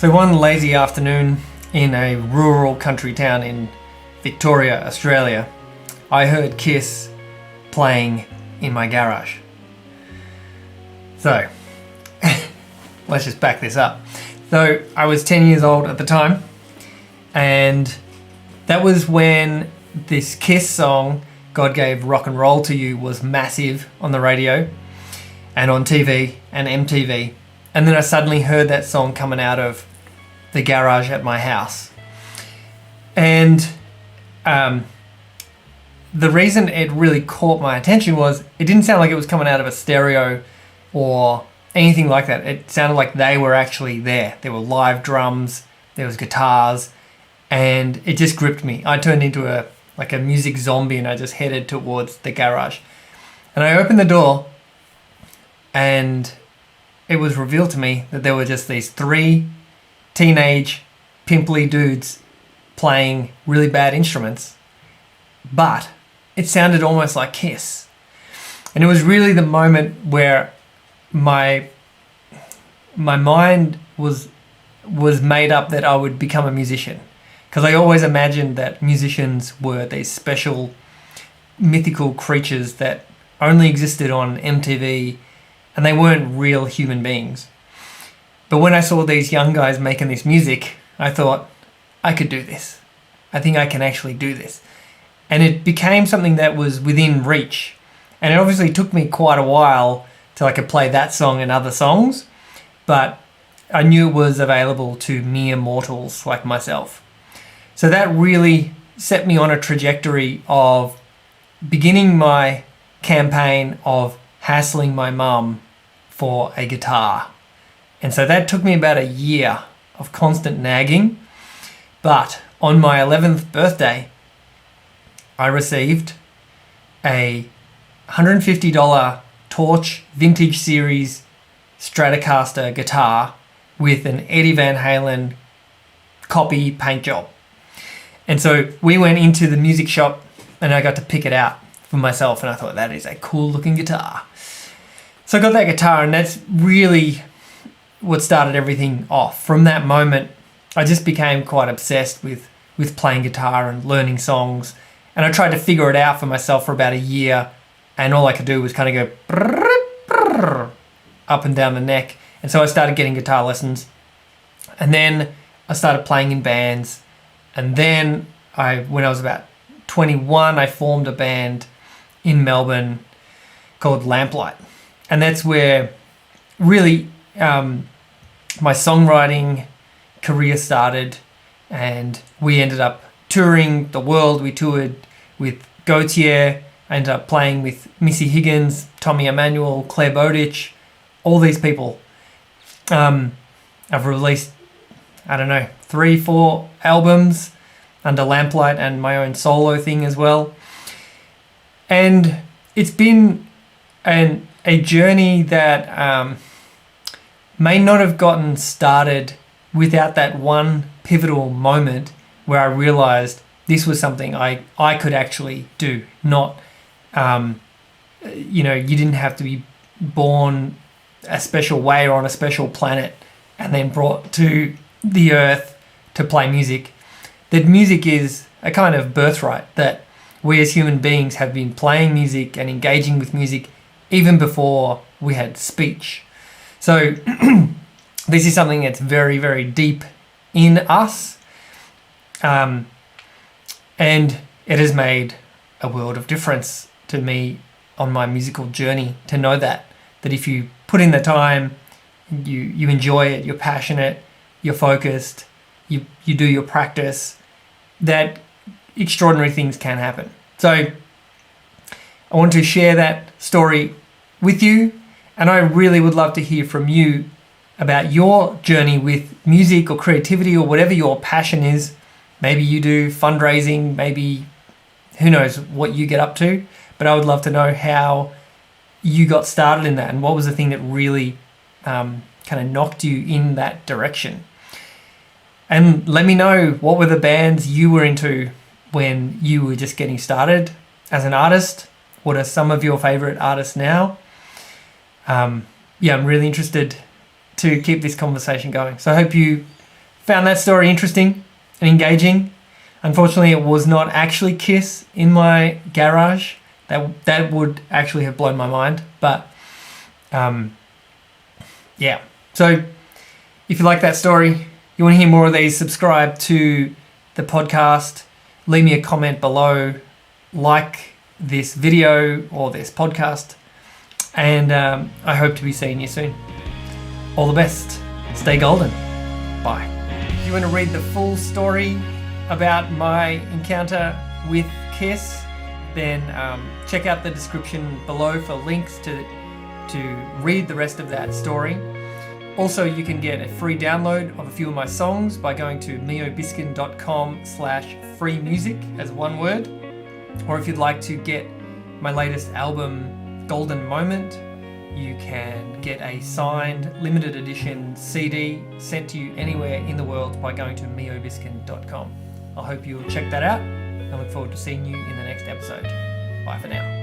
So one lazy afternoon in a rural country town in Victoria, Australia, I heard Kiss playing in my garage. So, let's just back this up. So, I was 10 years old at the time, and that was when this Kiss song, God Gave Rock and Roll to You, was massive on the radio and on TV and MTV. And then I suddenly heard that song coming out of the garage at my house. And the reason it really caught my attention was it didn't sound like it was coming out of a stereo or anything like that. It sounded like they were actually there. There were live drums, there was guitars, and it just gripped me. I turned into a music zombie and I just headed towards the garage. And I opened the door and it was revealed to me that there were just these three teenage pimply dudes playing really bad instruments, but it sounded almost like Kiss. And it was really the moment where my mind was made up that I would become a musician, because I always imagined that musicians were these special mythical creatures that only existed on MTV and they weren't real human beings. But when I saw these young guys making this music, I thought, I could do this. I think I can actually do this. And it became something that was within reach. And it obviously took me quite a while till I could play that song and other songs, but I knew it was available to mere mortals like myself. So that really set me on a trajectory of beginning my campaign of hassling my mum for a guitar. And so that took me about a year of constant nagging. But on my 11th birthday, I received a $150 Torch Vintage Series Stratocaster guitar with an Eddie Van Halen copy paint job. And so we went into the music shop and I got to pick it out for myself, and I thought, that is a cool looking guitar. So I got that guitar, and that's really what started everything off. From that moment, I just became quite obsessed with playing guitar and learning songs. And I tried to figure it out for myself for about a year, and all I could do was kind of go up and down the neck. And so I started getting guitar lessons. And then I started playing in bands. And then when I was about 21, I formed a band in Melbourne called Lamplight. And that's where really my songwriting career started, and we ended up touring the world. We toured with Gautier. I ended up playing with Missy Higgins, Tommy Emmanuel, Claire Bowditch, all these people. I've released, 3-4 albums under Lamplight and my own solo thing as well. And it's been a journey that may not have gotten started without that one pivotal moment where I realized this was something I could actually do. Not, you didn't have to be born a special way or on a special planet and then brought to the earth to play music. That music is a kind of birthright, that we as human beings have been playing music and engaging with music even before we had speech. So this is something that's very, very deep in us. And it has made a world of difference to me on my musical journey to know that if you put in the time, you enjoy it, you're passionate, you're focused, you do your practice, that extraordinary things can happen. So I want to share that story with you, and I really would love to hear from you about your journey with music or creativity or whatever your passion is. Maybe you do fundraising, maybe who knows what you get up to, but I would love to know how you got started in that and what was the thing that really kind of knocked you in that direction. And let me know, what were the bands you were into when you were just getting started as an artist? What are some of your favorite artists now? I'm really interested to keep this conversation going. So I hope you found that story interesting and engaging. Unfortunately, it was not actually Kiss in my garage. That would actually have blown my mind. But yeah. So if you like that story, you want to hear more of these, subscribe to the podcast, leave me a comment below, like this video or this podcast, and I hope to be seeing you soon. All the best. Stay golden. Bye. If you want to read the full story about my encounter with Kiss, then check out the description below for links to read the rest of that story. Also, you can get a free download of a few of my songs by going to mijobiscan.com/free music as one word. Or if you'd like to get my latest album, Golden Moment, you can get a signed limited edition CD sent to you anywhere in the world by going to mijobiscan.com. I hope you'll check that out. I look forward to seeing you in the next episode. Bye for now.